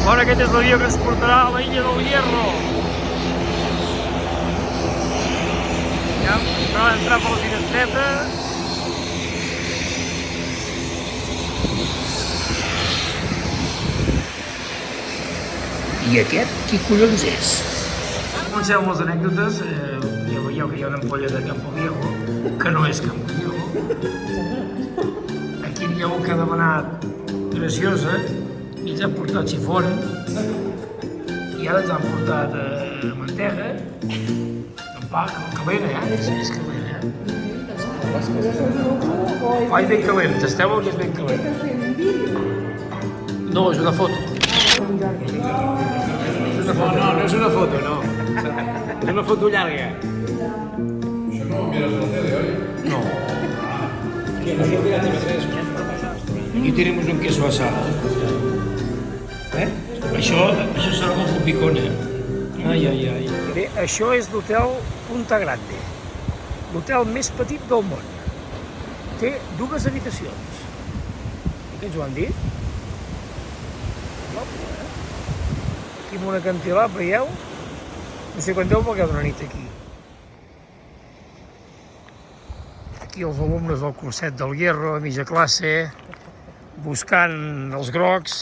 Bueno, aquest és l'avió que ens portarà a la illa del Hierro. Ja s'ha d'entrar per la finestreta. I aquest, qui collons és? Comencem amb les anècdotes. Ja veieu que hi ha una ampolla de Campo Viejo, que no és Campo Viejo. Aquí n'hi ha un que ha demanat graciosa i ens han portat xifon i ara ens han portat mantega, un pa, calent, és calent, Pa és ben calent, tasteu-ho que és ben calent. No, és una foto. No és una foto, no. És una foto llarga. Això no ho mires a la tele, oi? No. Aquí tenemos un queso asado. Això serà molt picona. Ai. Bé, això és l'hotel Punta Grande. L'hotel més petit del món. Té 2 habitacions. I què ens ho han dit? Aquí amb un acantilat, veieu? No sé quan deu pagar una nit aquí. Aquí els alumnes del curset del Hierro, a mitja classe, buscant els grocs.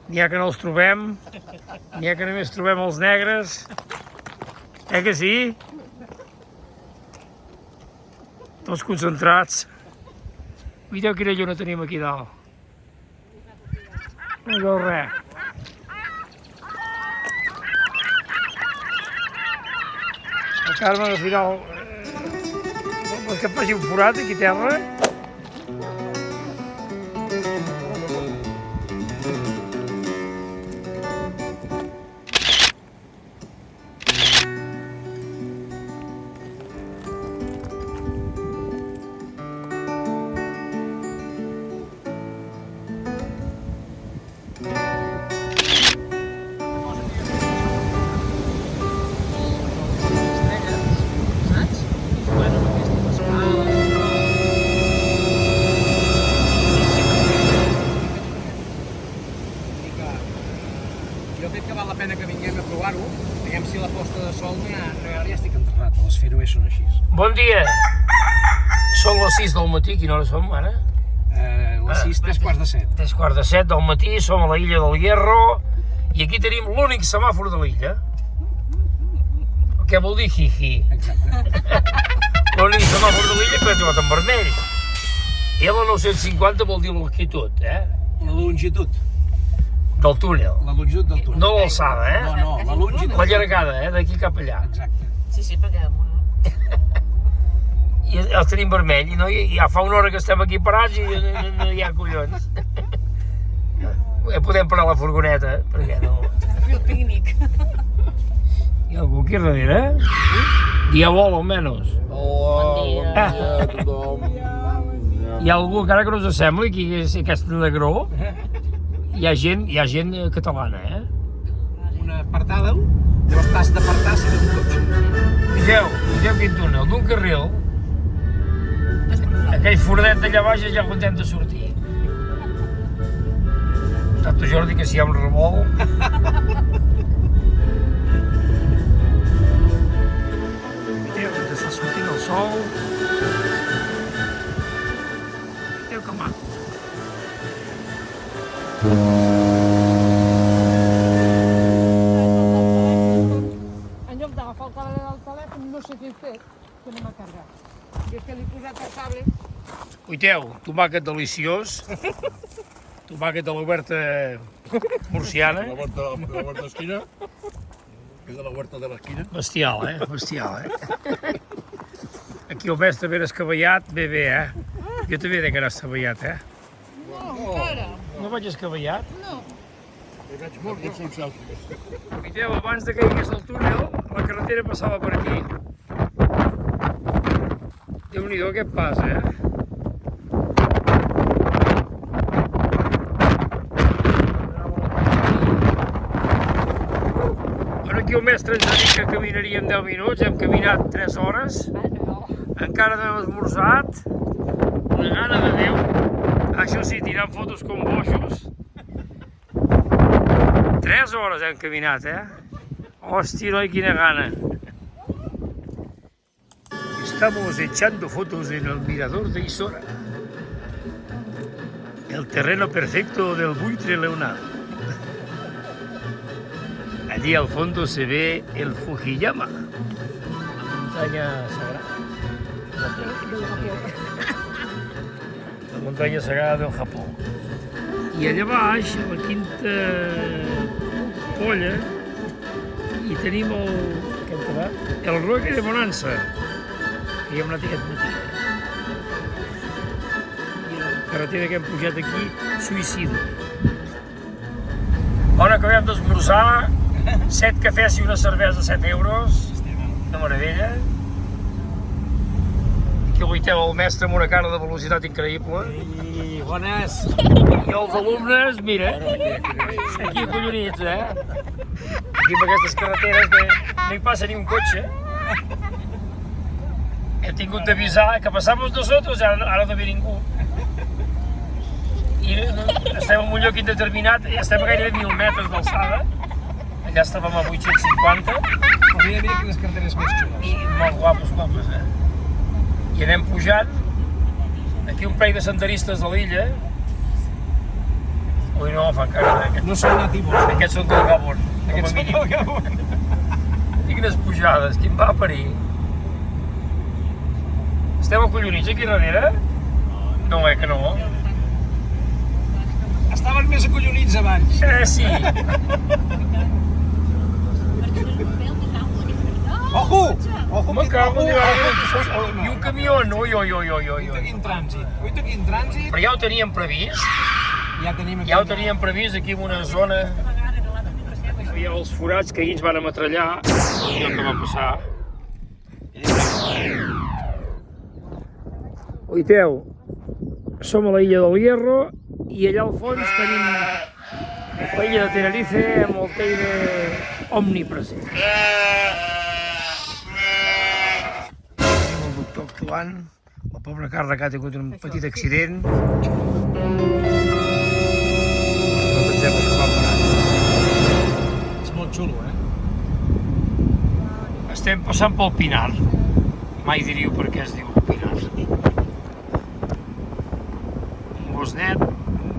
N'hi ha que no els trobem, n'hi ha que només trobem els negres. Que sí? Tots concentrats. Mireu quina lluna tenim aquí dalt. No veu res. El Carme al final que faci un forat aquí a terra. Jo crec que val la pena que vinguem a provar-ho. Veiem si la posta de sol ja estic enterrat. Les Fèroe són així. Bon dia! Són les 6 del matí, quina hora som ara? Les 6, 3:15. 3:15 del matí, som a la illa del Hierro i aquí tenim l'únic semàfor de l'illa. Què vol dir hi-hi? Exacte. L'únic semàfor de l'illa que ha trobat en vermell. I la 950 vol dir longitud, La longitud. del túnel. La longitud del túnel. No l'alçada, No, la longitud. La llargada, d'aquí cap allà. Exacte. Sí, perquè damunt. I els tenim vermell, i no, ja fa una hora que estem aquí parats i no hi ha collons. Podem parar la furgoneta, perquè no... Fer el pícnic. Hi ha algú aquí darrere? Dia vol, almenys. Bon dia. a tothom. Hi ha algú, encara que no us sembli, aquí és aquest negró. Hi ha gent catalana, Una apartada, llavors t'has d'apartar si d'un cotxe. Vegeu quin túnel, d'un carril. Aquell foradet d'allà baix és ja content de sortir. Tanto Jordi que si hi ha un revolt. Mireu que està sortint el sol. Mireu que maco. En lloc d'agafar el cable del telèfon, no sé què he fet, que no m'ha carregat. I és que li he posat el cable. Cuiteu, tomàquet deliciós. Tomàquet de l'Oberta murciana. La huerta esquina. És de la huerta de l'esquina. Bestial, Bestial, Aquí el mestre ben escavellat, bé, Jo també he de quedar escavellat, No, encara. No vaig escavellat? No. I veig molt que són selfies. Mireu, abans de que hi hagués el túnel, la carretera passava per aquí. Déu-n'hi-do què passa, Bueno, aquí el mestre ens ha dit que caminaríem 10 minuts, hem caminat 3 hores. Encara no hem esmorzat. Una gana de Déu. Això sí, tirant fotos com boixos. 3 hores hem caminat, Hòstia, noi, quina gana. Estamos echando fotos en el mirador de Isora. El terreno perfecto del buitre leonado. Allí al fondo se ve el Fujiyama, la montaña sagrada. La muntanya sagrada del Japó. I allà baix, a la quinta polla, hi tenim el Roque de Bonanza, que hi hem anat aquest matí. I la carretera que hem pujat aquí, suïcida. Bona, acabem d'esmorzar, 7 cafès i una cervesa a 7 euros, una meravella. Aquí el Guiteu, el mestre, amb una cara de velocitat increïble. I bones. I els alumnes, mira, aquí acollonits, Aquí amb aquestes carreteres que no hi passa ni un cotxe. Hem tingut d'avisar que passàvem nosotros, ara no ve ningú. I estem en un lloc indeterminat, estem a gairebé 1.000 metres d'alçada. Allà estàvem a 850. Hauria de dir que les carreteres més xules. I molt guapos, I anem pujant, aquí un parell de senderistes de l'illa. Ui, no, fan cara, No són nativos. aquests són del Gabon, com Aquests a són mínim. del Gabon. I quines pujades, quin va a parir. Esteu acollonits aquí darrere? No, que no. Estaven més acollonits abans. Sí. Ojo! Ojo! Me cago en ojo, Déu. ojo. I un camió, ui. Uita quin trànsit. Uita quin trànsit. Però ja ho teníem previst. Ja Ja ho teníem previst aquí en una zona. Hi ha els forats que ahir ens van ametrallar, allò que va passar. Oiteu, som a la illa del Hierro i allà al fons tenim la illa de Tenerife amb el Teide omnipresent. Tenim el doctor actuant, la pobra Carla que ha tingut un petit accident. És molt xulo, Estem passant pel Pinar. Mai diríeu per què es diu Pinar. Un gos net,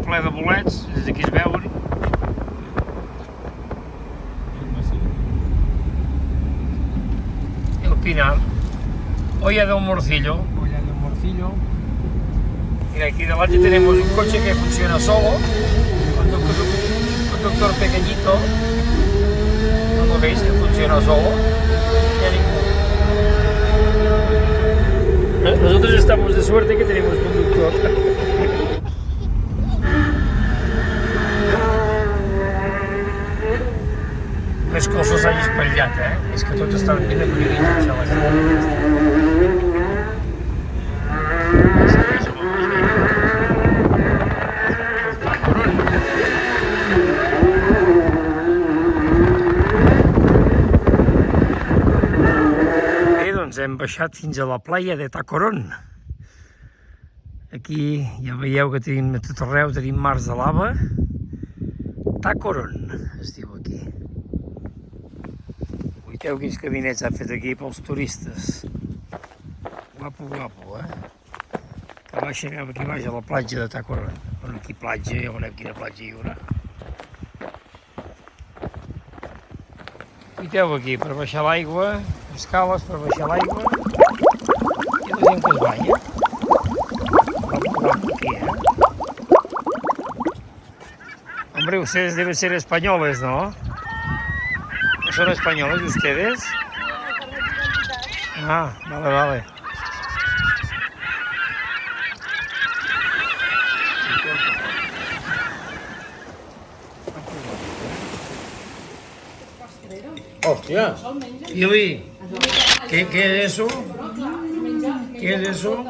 ple de bolets, des d'aquí es veuen. El Pinar. Olla del Morcillo. Olla del Morcillo. Mira, aquí delante tenemos un coche que funciona solo. Un conductor pequeñito. ¿No lo veis? Que funciona solo. Y a ningún. Nosotros estamos de suerte que tenemos conductor. No és que els hagi espatllat, És que tots estaven ben acollonits a la cara. Hem baixat fins a la playa de Tacorón. Aquí ja veieu que tenim a tot arreu, tenim mars de lava. Tacorón es diu aquí. Veieu quins caminets han fet aquí pels turistes. Guapo, Que baixem aquí baix a la platja de Tacorón. Bueno, aquí platja, ja veurem quina platja hi haurà. Veieu aquí, per baixar l'aigua, escales per baixar l'aigua, i la gent que es banya. Aquí, Hombre, ustedes deben ser españoles, ¿no? ¿Son españoles ustedes? Ah, vale. Hòstia! Ili, ¿qué es eso? ¿Qué es eso?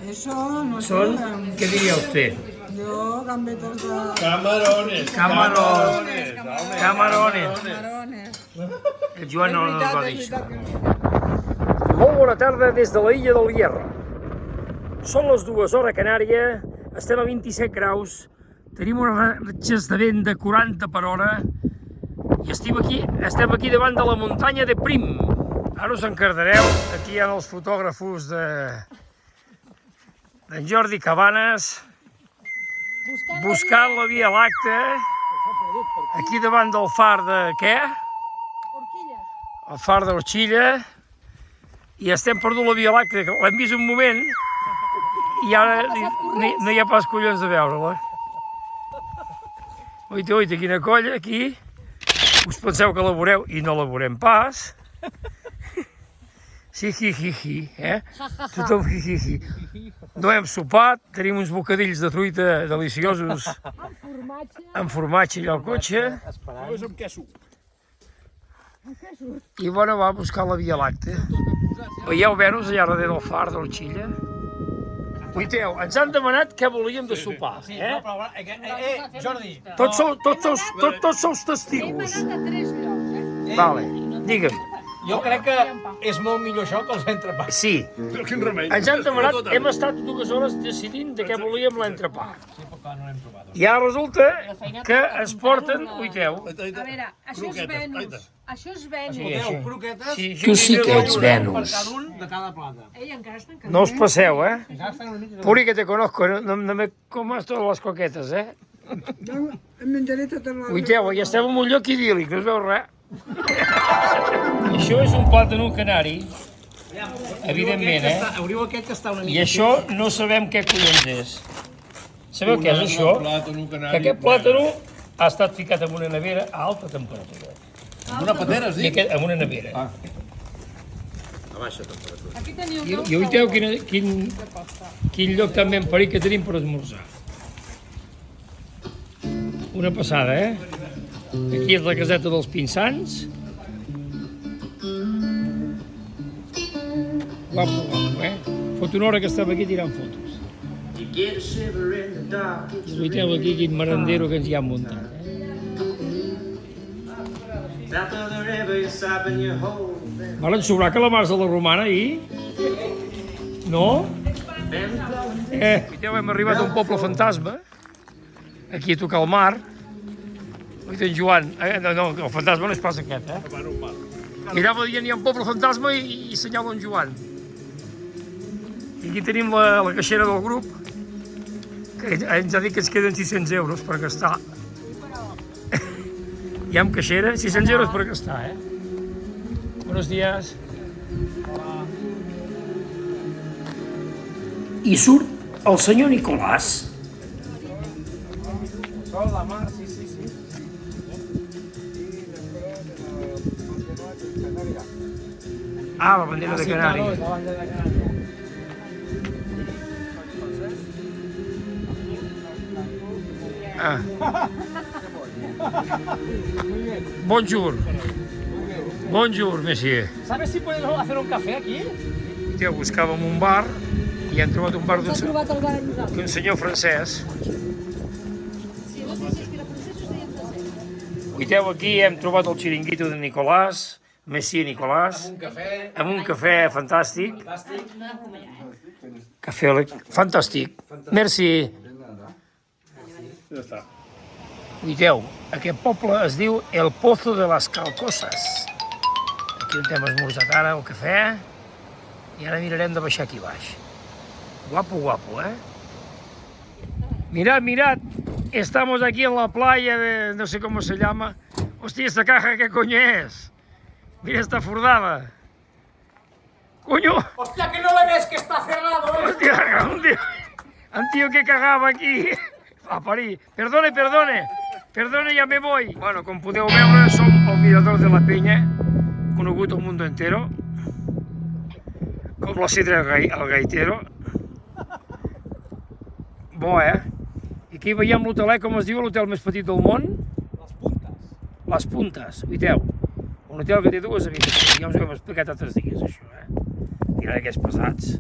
Eso no Son, sé. ¿qué diría usted? Yo gambetas de Camarones! Camarones. camarones. El Joan no ens va dir És això. veritat que Molt bona tarda des de la illa del Hierro. Són les 2 hores Canària, estem a 27 graus, Tenim unes ratxes de vent de 40 per hora i estem aquí davant de la muntanya de Prim. Ara us encardareu, aquí hi ha els fotògrafos d'en Jordi Cabanes buscant la Via Làctea, aquí davant del far de què? Horquilles. El far d'Orxilla, i estem perdut la Via Làctea, que l'hem vist un moment i ara no hi ha pas collons de veure-la. Oita, quina colla, aquí. Us penseu que la veureu i no la veurem pas. Sí, eh? Tothom hi. No hem sopat, tenim uns bocadills de truita deliciosos amb formatge allà al cotxe. Només amb queso. I bueno, va buscar la Via Làctea. Veieu Venus allà darrere del far d'Orxilla? Oiteu, ens han demanat què volíem de sopar, eh? Jordi, Tots sou testigos. Hem anat a 3 llocs, eh? Vale, digue'm. jo crec que és molt millor això que els entrepans. Sí, Però quin remei. ens han demanat, hem estat 2 hores decidint de què volíem l'entrepà. Sí, però clar, no n'hem trobat. I ara resulta que ens porten, oiteu, A veure, això és Venus. Això és Venus. Escolteu, croquetes, Tu sí que ets Venus. per cada un de cada plata. Ei, encara estan cansats. No us passeu, eh? Encara estan una mica... Puri que te conozco, no me comas totes les coquetes, eh? Jo em menjaré tota la... Oiteu, ja estem en un lloc idíl·lic, no es veu res. Això és un plàtan canari, evidentment, eh? Obriu aquest que està una mica... I això no sabem què collons és. Sabeu què és això? Plàtano Que canari. aquest plàtano ha estat ficat en una nevera a alta temperatura. Amb una patera, has I dit? aquest, en una nevera. A baixa temperatura. Aquí teniu I oiteu quin lloc tan ben parit que tenim per esmorzar. Una passada, eh? Aquí és la caseta dels Pinsans. Guapo, eh? Fot una hora que estem aquí tirant fotos. I oiteu aquí quin merendero que ens hi han muntat, eh? Varen sobrar calamars a la romana ahir? No? Oiteu, hem arribat a un poble fantasma, aquí a tocar el mar. Oita, en Joan, no, el fantasma no és pas aquest, eh? I anava dient, hi ha un poble fantasma i assenyala en Joan. I aquí tenim la caixera del grup, que ens ha dit que ens queden 600 euros per gastar. Hi ha caixera, 600 euros per gastar, eh? Buenos días. I surt el senyor Nicolàs. Sol, la mar, sí. Ah, la bandera de Canàries. La banda de Canària. Ah. Bonjour. Bonjour, monsieur. ¿Sabes si puedes hacer un café aquí? Tio, buscàvem un bar i hem trobat un bar S'ha trobat el bar amb nosaltres. d'un senyor francès. Si no digués que era francès, us deien francès. Oiteu, aquí hem trobat el xiringuito de Nicolàs, Messi Nicolàs, Un cafè amb un cafè fantàstic. fantàstic. Cafè fantàstic. Merci. Ja està. Oiteu, aquest poble es diu El Pozo de las Calcoses. Aquí on hem esmorzat ara el cafè i ara mirarem de baixar aquí baix. Guapo, eh? Mirad, estamos aquí en la playa de, no sé cómo se llama. Hostia, esta caja, ¿qué coño es? Mira esta furdada. ¡Coño! ¡Hostia, que no le ves que está cerrado! Hostia, un tío que cagava aquí a parir. Perdone, ja me voy. Bueno, com podeu veure, som al mirador de la Penya, conegut al mundo entero, com la Sidra al Gaitero. Bo, eh? I aquí veiem l'hotelet, com es diu, l'hotel més petit del món? Les Puntes, oiteu. Un hotel que té 2 habitacions, ja us ho hem explicat altres dies, això, eh? Mireu aquests pesats.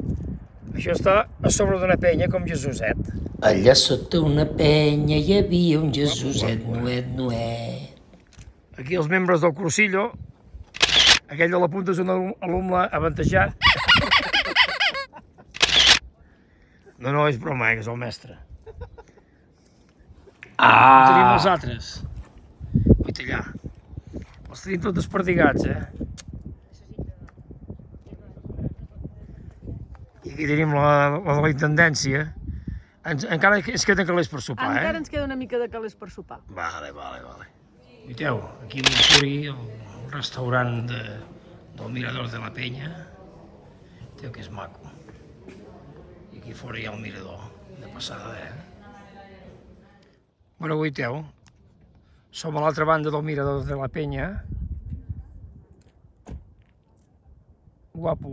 Això està a sobre d'una penya, com Jesuset. Allà sota una penya hi havia un Jesuset nuet. Aquí els membres del cursillo. Aquell de la punta és un alumne avantatjat. No, és broma, que és el mestre. Tenim els altres. Uita allà. Els tenim tots desperdigats, I aquí tenim la de la intendència. Encara es queden calés per sopar, Encara ens queda una mica de calés per sopar. Vale. Uiteu, aquí a Montfuri, el restaurant del Mirador de la Penya. Uiteu que és maco. I aquí fora hi ha el mirador, de passada, Bueno, uiteu, som a l'altra banda del Mirador de la Penya. Guapo,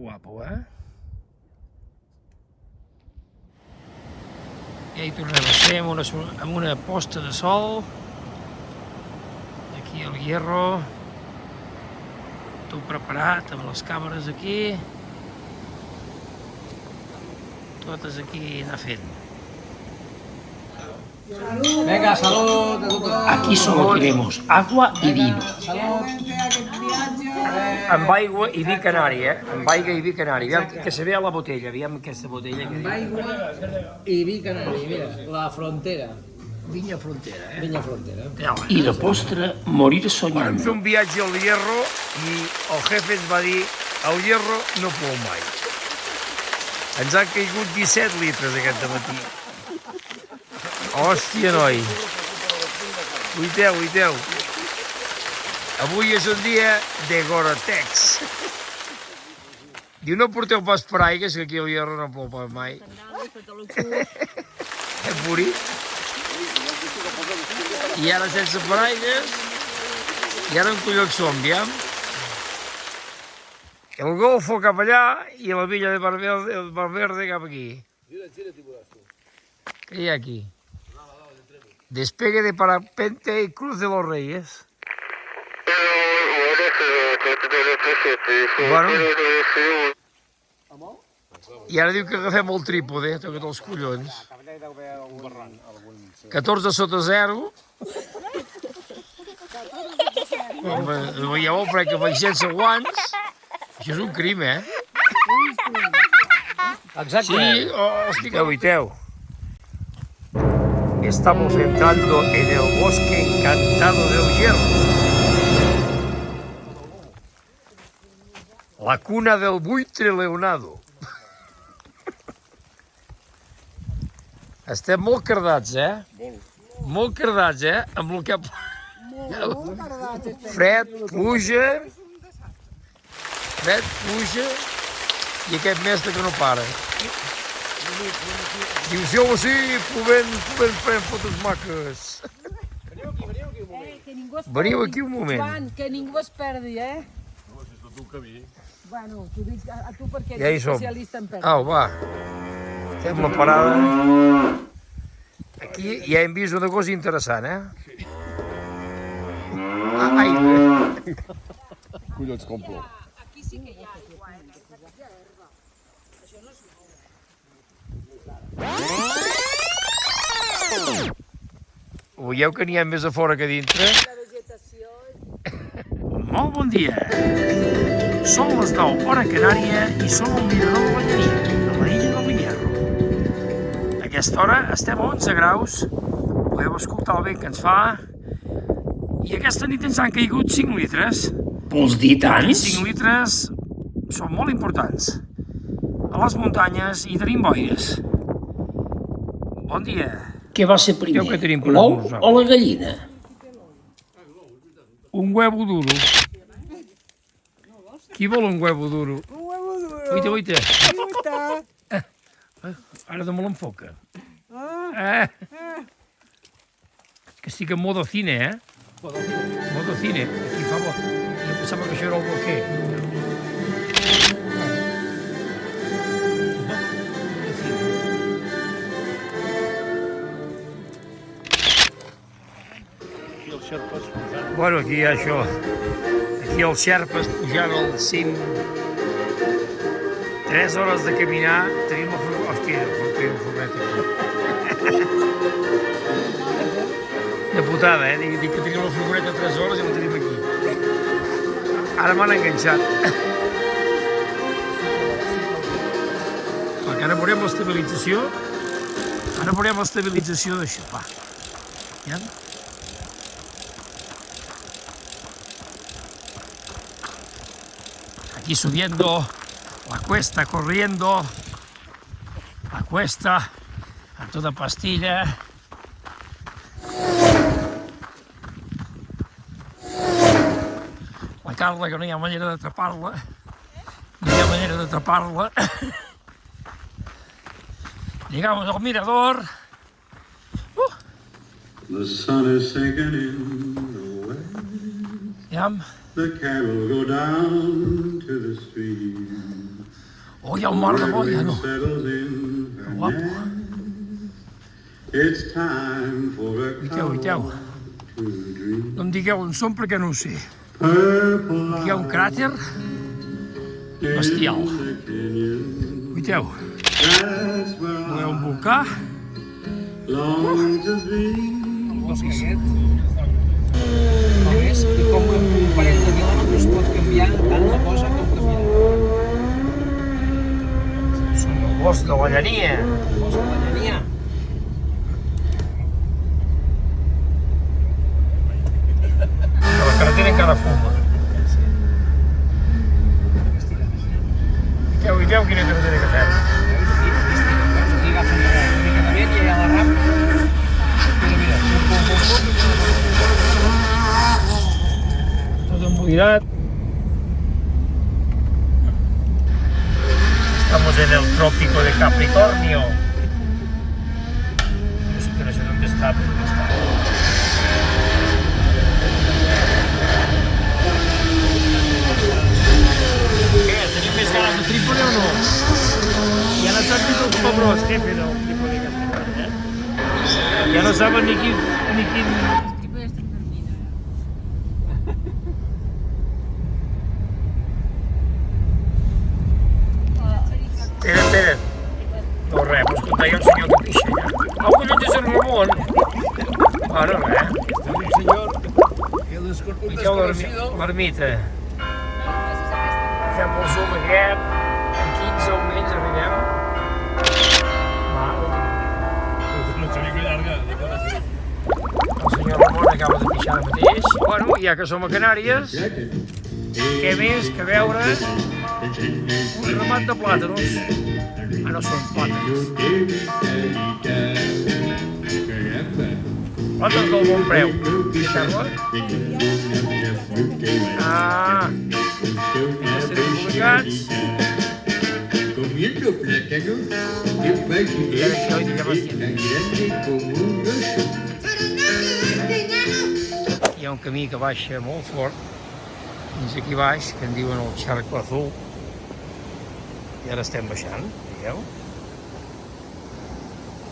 I hi tornem a ser amb una posta de sol. Aquí el hierro. Tot preparat amb les càmeres aquí. Totes aquí anar fent. Venga, salud de tothom. Aquí solo queremos agua y vino. Amb aigua i vi canari, Amb aigua i vi canari. Aviam que se vea la botella, aviam aquesta botella. Que Aigua i vi canari, mira, la frontera. Vinya Frontera, Vinya Frontera. Y de postre, morir Vam soñando. fer un viatge al Hierro i el jefe ens va dir al Hierro no plou mai. Ens han caigut 17 litres aquest matí. Hòstia, noi. Uiteu. Avui és un dia de Gore-Tex. Diu, no porteu pas paraigues, que aquí al Hierro no plou pas mai. Puri. I ara sense paraigues, i ara en collons som, aviam. El Golfo cap allà i la Villa de Valverde cap aquí. Què hi ha aquí? Despegue de parapente y Cruz de los Reyes. Bueno. I ara diu que agafem el trípode, toca't els collons. 14 sota 0. Home, veieu el fred que faig sense guants? Això és un crim, Exacte. Sí, hòstia, uiteu. Estamos entrando en el bosque encantado del Hierro. La cuna del buitre leonado. Estem molt cardats, Molt cardats, Amb el que... Fred, pluja... I aquest mestre que no para. Diu, si ho sí, plovent fotos maques. Veniu aquí un moment. Joan, que ningú es perdi, No, si és tot un camí. Bueno, t'ho dic a tu perquè Ja hi ets som. especialista en perdre. Au, va. Fem la parada. Aquí ja hem vist una cosa interessant, Ai, Collons, com plou. veieu que n'hi ha més a fora que a dintre? Molt bon dia. Són les 9, hora canària, i som al Mirador de la Llaria, a la illa del Hierro. A aquesta hora estem a 11 graus, podeu escoltar el vent que ens fa, i aquesta nit ens han caigut 5 litres. Vols dir I tants? 5 litres són molt importants. A les muntanyes hi tenim boires. Bon dia. Què va ser primer, Què tenim per l'ou esmorzar? o la gallina? Un huevo duro. Qui vol un huevo duro? Un huevo duro. Oita. Ahí está. Ara no me l'enfoca. Ah, Que estic en modo cine, Modo cine. Aquí fa bo. Jo pensava que això era el bloquer. I els xerpes pujant. Bueno, aquí hi ha això. Aquí els xerpes pujant al cim. 3 hores de caminar, tenim la furgoneta. Hòstia, la furgoneta. De putada, Dic que tenim la furgoneta 3 hores i la tenim aquí. Ara m'han enganxat. Perquè ara veurem l'estabilització. Ara veurem l'estabilització d'això, va. Sebastián. Aquí subiendo la cuesta, corriendo la cuesta a toda pastilla. La Carla, que no hi ha manera d'atrapar-la. No hi ha manera d'atrapar-la. Llegamos al mirador. The sun is sinking in the west. Ja. The cattle go down to the stream. Oh, hi ha un mar de boia, no? Settles in her Guapo. nest. It's time for a Uiteu, uiteu. cow to dream. No em digueu on som perquè no ho sé. Purple Aquí hi ha un cràter bestial. in the canyon. Uiteu, That's where hi ha un volcà. I long to be. Bosc aquest, com és, i com en un parell de quilòmetres pot canviar tant la cosa com canviar. Som el bosc de la Llania. El bosc de la Llania. La carretera encara fuma. Uiteu, quina carretera que fem. Aquí agafen una mica de vent i allà a la rampa. Mira, Tot emboirat. Estamos en el trópico de Capricornio. Yo sé que no sé dónde está, pero dónde está. Què, tenim més ganes de Trípoli o no? Ja no saps ni com Pebrós, jefe del Trípoli que estem, eh? Ja no saben ni quin... Espera. No res, vos contar jo el senyor que pixa allà. Ah, collons, és en Ramon! Ara, res. Un señor que un Fiqueu desconocido. l'ermita. Fem el zoom aquest. En 15 o menys arribem. Mare de Déu. No sabia que llarga. El senyor Ramon acaba de pixar ara mateix. Bueno, ja que som a Canàries, què més que veure un ramat de plàtanos. Ah, no són plàtans. Plàtans del bon preu. Què Carla? Ah, ja estem publicats. Comiendo plátano, qué fácil Ja es, això ja bastant. tan grande como un oso. Hi ha un camí que baixa molt fort, fins aquí baix, que en diuen el Charco Azul. I ara estem baixant, veieu?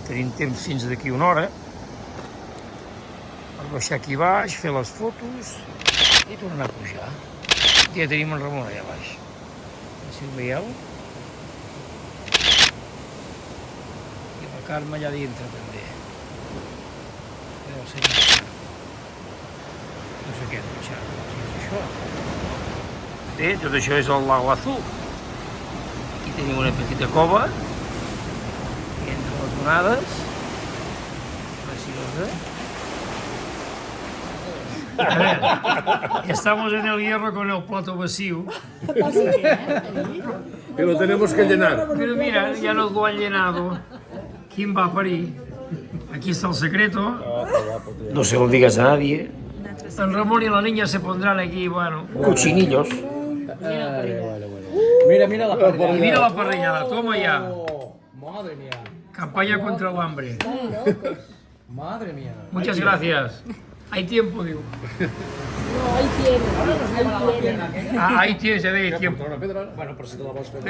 Tenim temps fins d'aquí una hora per baixar aquí baix, fer les fotos i tornar a pujar. Ja tenim en Ramon allà baix. No sé si ho veieu. I la Carme allà dintre també. Deu ser no sé què és baixar, no sé si és això. Bé, tot això és el Lago Azul. Aquí tenim una petita cova, i entre les onades, preciosa. A ver, estamos en el hierro con el plato vacío, Que lo tenemos que llenar. pero mira, ya nos lo han llenado. ¿Quién va a parir? Aquí está el secreto. No se lo digas a nadie. El Ramón y la niña se pondrán aquí, bueno, cochinillos. Mira la parrilla. Y mira la parrillada, toma ya. Madre mía. Campaña contra el hambre. Madre mía. Muchas gracias. Hay tiempo, digo. Ah, ahí tienes, ya veis, tiempo. Bueno, però si te la vols fer...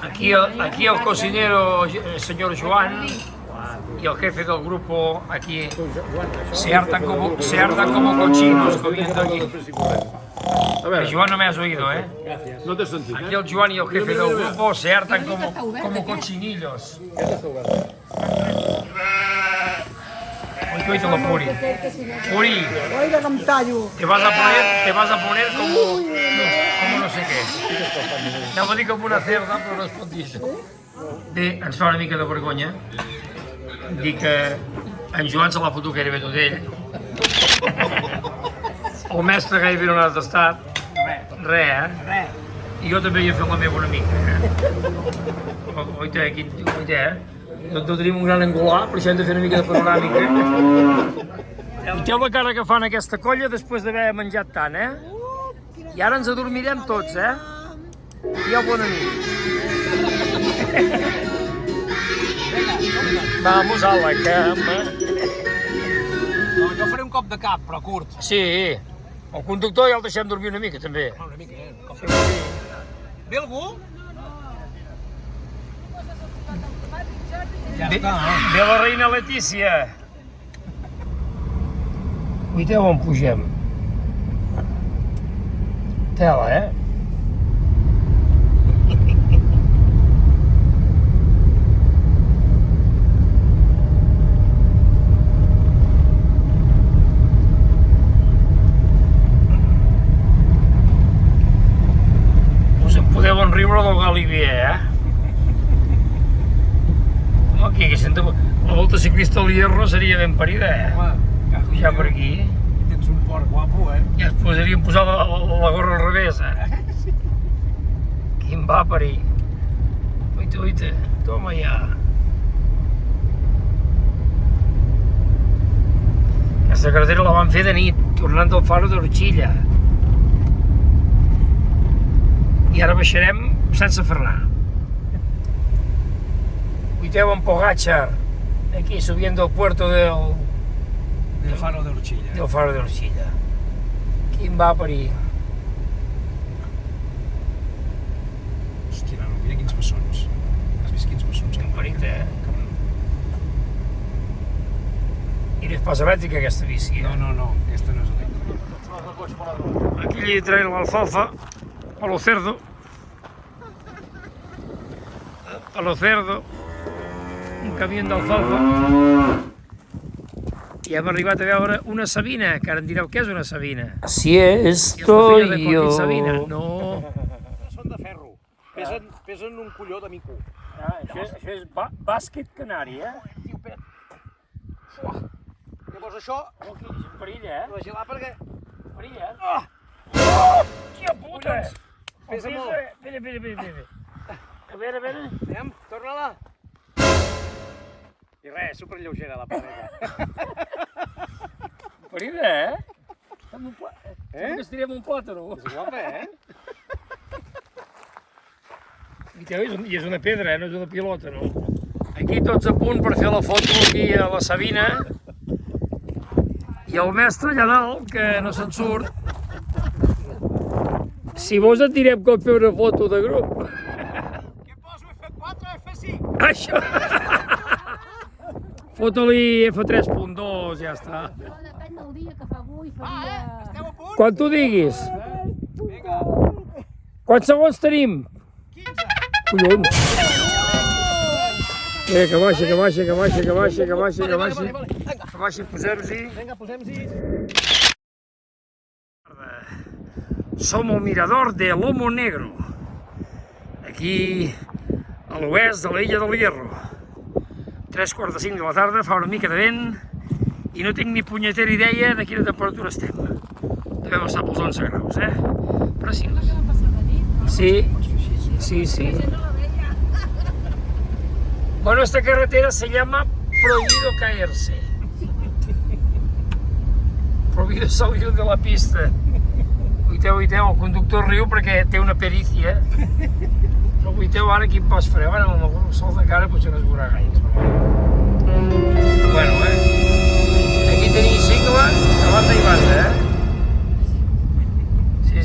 Aquí el cocinero, el señor Joan, y el jefe del grupo aquí se hartan como cochinos comiendo aquí. A ver, Joan, no me has oído, ¿eh? no te sentí. Aquí el Joan y el jefe del grupo se hartan como cochinillos. Oíte la Puri. Puri, Oiga, com tallo. te vas a poner como no sé què. Anava a dir com una cerda, però no es pot dir això. Bé, ens fa una mica de vergonya dir que En Joan se l'ha fotut gairebé tot ell. El mestre gairebé no l'ha tastat. Res, eh? Res. I jo també hi he fet la meva una mica, eh? Oita, eh? No tenim un gran angular, però això hem de fer una mica de panoràmica. Noteu la cara que fan aquesta colla després d'haver menjat tant, eh? I ara ens adormirem tots, eh? Dieu bona nit. Vamos a la cama. No, jo faré un cop de cap, però curt. Sí, el conductor ja el deixem dormir una mica, també. Una mica, un cop de cap. Ve algú? Ja està, Ve la reina Letícia. Cuiteu on pugem. Tela, eh? Us en podeu enriure del Galibier, eh? No, aquí haguéssim de... La volta ciclista al Hierro seria ben parida, eh? Home, Pujar per aquí. tens un port guapo, eh? Ja es posaríem posar la gorra al revés, eh? Quin va parir. Oita, toma ja. Aquesta carretera la van fer de nit, tornant del faro d'Orxilla. I ara baixarem sense frenar. Cuiteu en Pogacar, aquí subiendo al puerto del Faro de Orxilla. faro d'Orxilla. Quin va parir. Hòstia, nano, mira quins bessons. Has vist quins bessons? Quin parit, eh? I no és pas elèctrica aquesta bici, eh? No, aquesta no és elèctrica. Aquí li traen l'alfalfa a lo cerdo. A lo cerdo. Un camió d'alfalfa. I hem arribat a veure una sabina, que ara em direu què és una sabina. Así I és la filla de estoy Joaquín Sabina. yo. No. Són de ferro. Pesen un colló de mico. Això és bàsquet canari, eh? Tio Pet. Llavors això, Aquí, és un perill, eh? vigilar perquè... Perill, eh? Hòstia puta! Pesa molt. Espera. A veure. Anem, torna-la. I res, superlleuxera la parella. Parida, eh? Sembla que estirem un plàtano. És guapa, eh? I és una pedra, no és una pilota, no? Aquí tots a punt per fer la foto aquí a la Sabina. I el mestre allà dalt, que no se'n surt. Si vols et direm com fer una foto de grup. Què poso? F4 o F5? Això! Fota-li F3.2, ja està. Depèn del dia que fa avui, faria... Esteu a punt? Quan tu diguis. Vinga. Quants segons tenim? 15. Collons. Que baixa. Que baixa, posem-s'hi. Vinga, posem-s'hi. Som al mirador de Lomo Negro, aquí a l'oest de l'illa del Hierro. 3:45 de la tarda, fa una mica de vent i no tinc ni punyetera idea de quina temperatura estem. Devem estar pels 11 graus, eh? Preciós. Sí. Bueno, esta carretera se llama Prohibido Caerse. Prohibido salir de la pista. Uiteu, el conductor riu perquè té una perícia. Però uiteu ara quin pas fareu. Ara amb el sol de cara potser no es veurà gaire. Bueno, aquí tenim cicle de banda i banda, eh?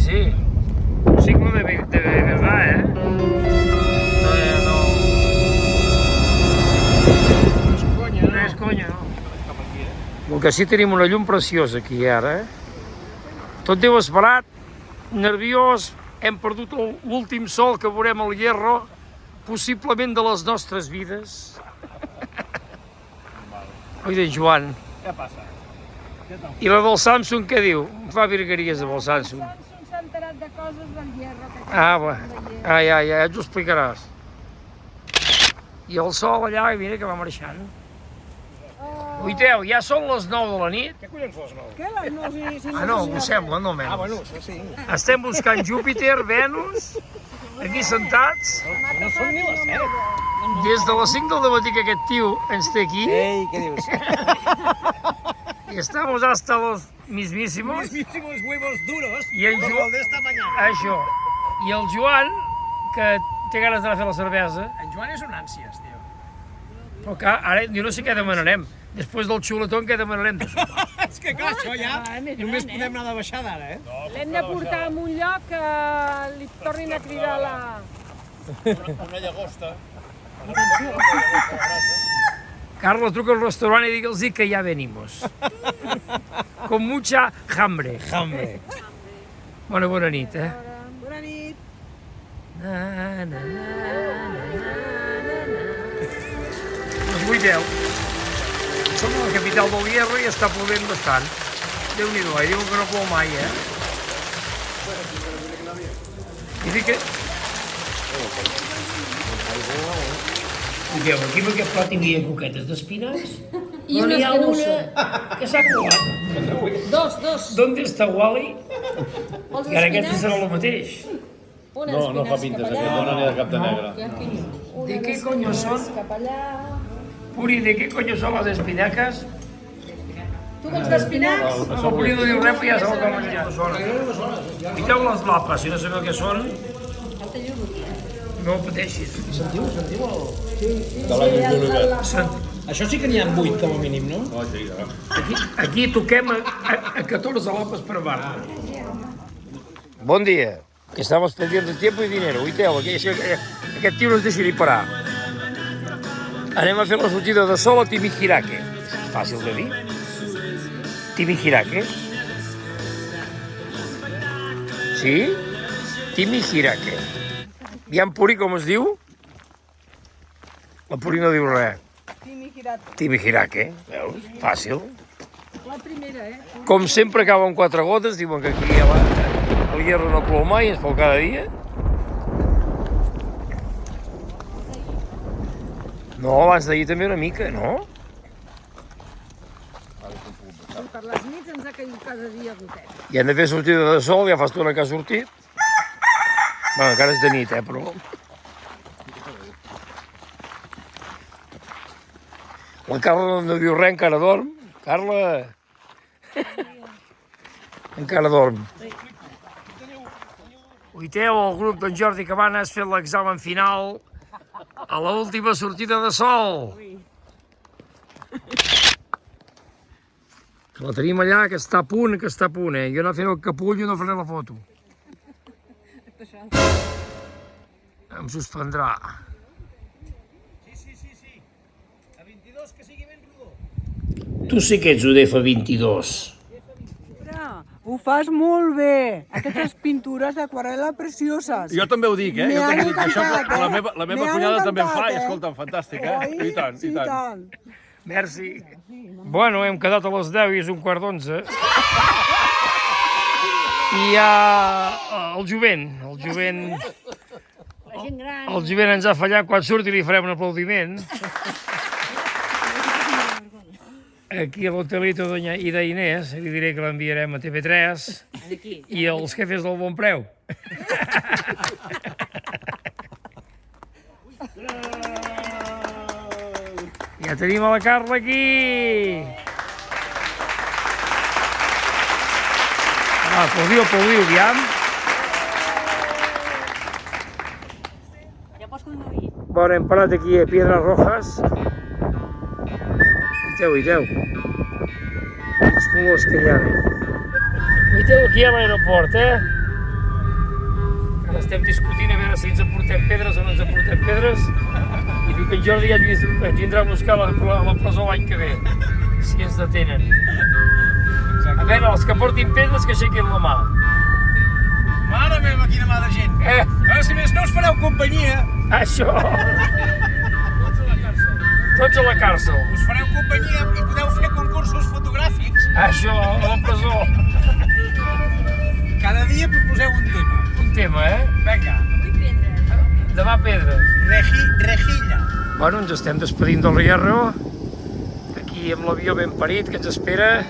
Sí. Un cicle de verdad, eh? No és conya, no. El que sí tenim una llum preciosa aquí ara, eh? Tot Déu esperat, nerviós, hem perdut l'últim sol que veurem al Hierro, possiblement de les nostres vides. Oi, d'en Joan. Què passa? I la del Samsung, què diu? Em fa virgueries amb el Samsung. Samsung s'ha enterat de coses del Hierro. Va. Ja ens ho explicaràs. I el sol allà, mira que va marxant. Uiteu, ja són les 9 de la nit. Què collons vols, no? Què les no, si Ah, no, ho sembla, no Ah, menys. bueno, això sí. Estem buscant Júpiter, Venus, aquí sentats. No són ni les 7. Des de les 5 del matí que aquest tio ens té aquí, Ei, què dius? i estamos hasta los mismísimos. Mismísimos huevos duros. I en como el de esta mañana. Això. I el Joan, que té ganes d'anar a fer la cervesa, En Joan és un ànsies, tio. però que ara jo no sé què demanarem. Després del xuletón, què demanarem? És que clar, això ja només podem anar de baixada ara, eh? L'hem de portar a un lloc que li tornin a cridar la... Una llagosta. Carla, truca al restaurant i digue'ls que ja venimos. Con mucha hambre. Hambre. Bona nit, eh? Bona nit. Na, na, na, na, na, na. Doncs 8 10. Som a la capital del Hierro i està plovent bastant. Déu-n'hi-do, diuen que no plou mai, eh? I dic que... Mireu, aquí en aquest plat hi havia coquetes d'espinacs, I però n'hi ha unes que una que s'ha colat. Dos. D'on està Wally? Vols I ara aquest espinacs? serà el mateix. Unes No, no fa espinacs pintes cap aquest, allà. no n'hi ha cap de negre. ¿De qué coño son? Cap allà. Puri, ¿de qué coño son las espinacas? Tu vols d'espinacs? El Puri no diu res, però ja sabeu com menjar. Mireu les lapes, si no sabeu què són, no pateixis. De l'any d'Olivet. Això sí que n'hi ha 8 com a mínim, no? No, sí, ja. Aquí toquem a 14 lapes per bar. Bon dia, que estamos pendientes de tiempo y dinero. Uiteu, aquest tio no ens deixa ni parar. Anem a fer la sortida de sol a Timihirake. Fàcil de dir. Timihirake. Sí? Timihirake. I en Puri com es diu? La Puri no diu res. Timihirake. Veus? Fàcil. La primera, eh? Com sempre acaba amb 4 gotes, diuen que aquí al Hierro no plou mai, ens plou cada dia. No, abans d'ahir també una mica, no? Per les nits ens ha caigut cada dia gotet. I hem de fer sortida de sol, ja fa estona que ha sortit. Bueno, encara és de nit, però... La Carla no diu res, encara dorm. Carla... encara dorm. Uiteu, el grup d'en Jordi Cabanes fent l'examen final a l'última sortida de sol. Que la tenim allà, que està a punt, eh? Jo anar fent el capull i no faré la foto. Em suspendrà. Sí. A 22 que sigui ben rodó. Tu sí que ets UDF22. Ho fas molt bé. Aquestes pintures d'aquarel·la precioses. Jo també ho dic, eh? Jo M'han també dic que això encantat, la eh? meva M'han cunyada també en fa i encantat, escolta'm, fantàstic, eh? Oi? I tant, Sí, i tant. Merci. Bueno, hem quedat a les 10 i és un quart d'11. I hi ha el jovent. La gent gran. El jovent ens ha fallat, quan surti li farem un aplaudiment. Aquí a l'hotelito d'Ida Inés, li diré que l'enviarem a TV3 i els jefes del Bon Preu. Ja tenim a la Carla aquí. Aplaudiu, aviam. Ja pots conduir. Bueno, hem parat aquí a Piedras Rojas. Uiteu. Quins colors que hi ha aquí. Uiteu aquí a l'aeroport, eh? Ara estem discutint a veure si ens emportem pedres o no ens emportem pedres. I diu que en Jordi ja ens vindrà a buscar a la presó l'any que ve, si ens detenen. A veure, els que portin pedres que aixequin la mà. Mare meva, quina mà de gent. A veure si més no us fareu companyia. Això! Tots a la càrcel. Us fareu companyia i podeu fer concursos fotogràfics. Això, a la presó. Cada dia proposeu un tema. Un tema, eh? Vinga. Demà pedres. Rejilla. Bueno, ens estem despedint del Hierro. Aquí aquí amb l'avió ben parit que ens espera.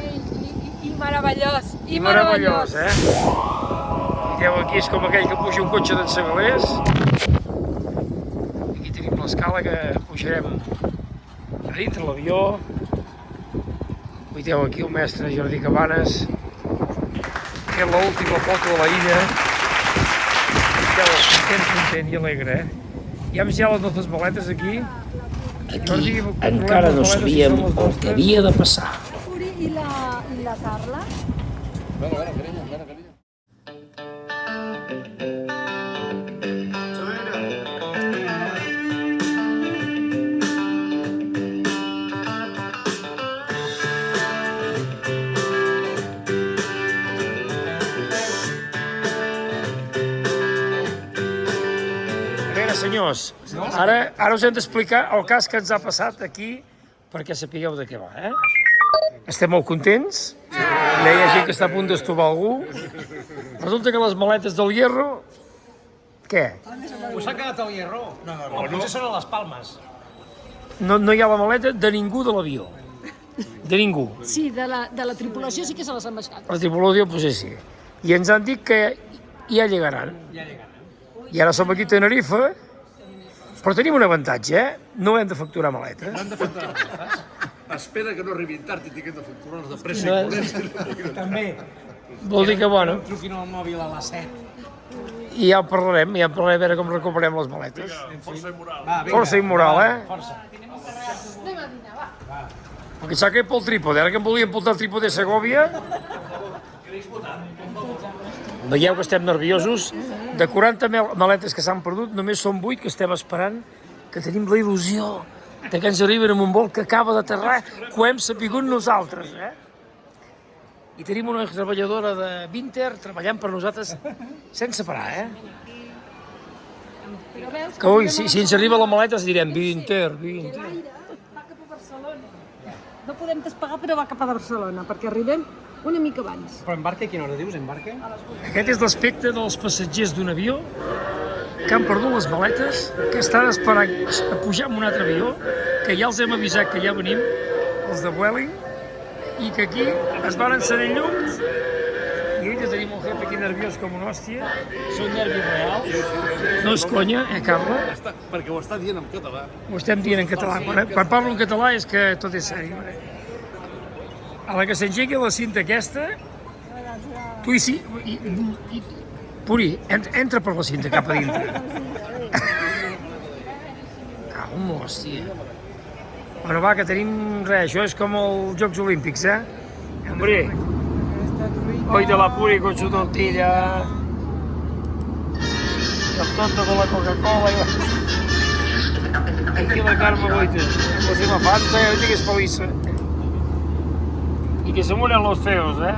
I meravellós. I meravellós, eh? Mireu, aquí és com aquell que puja un cotxe d'en Segalés. Aquí tenim l'escala que pujarem a dintre l'avió. Veieu aquí el mestre Jordi Cabanes. Que és l'última foto de la illa. Veieu, content i alegre, eh? Ja hem ja les nostres maletes aquí. Aquí encara no sabíem el que havia de passar. I la Carla? A veure, senyors, ara us hem d'explicar el cas que ens ha passat aquí perquè sapigueu de què va, eh? Estem molt contents, hi ha gent que està a punt d'estovar algú. Resulta que les maletes del Hierro... Què? Us ha quedat el Hierro? No. Potser són a les Palmes. No hi ha la maleta de ningú de l'avió. De ningú. Sí, de la tripulació sí que se les han baixat. La tripulació, pues sí. I ens han dit que ja llegaran. I ara som aquí a Tenerife, però tenim un avantatge, eh? No hem de facturar maletes. Espera que no arribin tard i tinguem de facturar-los de pressa i corrents. També. Vol dir que, bueno, Truquin al mòbil a les 7. i ja en parlarem a veure com recuperem les maletes. Força i moral. Va, vinga. Força immoral, eh? Força. Anem a dinar, va. Perquè s'ha quedat pel trípode, ara que em volien portar el trípode a Segòvia. Veieu que estem nerviosos. De 40 maletes que s'han perdut, només són 8 que estem esperant, que tenim la il·lusió de que ens arriben amb un vol que acaba d'aterrar, que ho hem sapigut nosaltres, eh? I tenim una treballadora de Vinter treballant per nosaltres sense parar, eh? Però veus Que ui, si ens arriba la maleta ens direm Vinter. l'aire va cap a Barcelona. No podem despegar, però va cap a Barcelona, perquè arribem una mica abans. Però embarque, a quina hora dius, embarque? Aquest és l'aspecte dels passatgers d'un avió que han perdut les maletes, que estan esperant a pujar en un altre avió, que ja els hem avisat que ja venim, els de Vueling, i que aquí es van encenent llums, i avui ja tenim el jefe aquí nerviós com una hòstia, són nervis reals, no és conya, Carla? Perquè ho està dient en català. Ho estem dient en català. Quan parlo en català és que tot és sèrio. A la que s'engegui la cinta aquesta, tu Puri, entra per la cinta cap a dintre. Calma, hòstia. Bueno, va, que tenim res, això és com els Jocs Olímpics, eh? Hombre, hoy de la Puri con su tortilla, el tonto con la Coca-Cola i aquí la Carme Goita, pues una Fanta, hoy que es feliz. Y que se mueren los feos, ¿eh?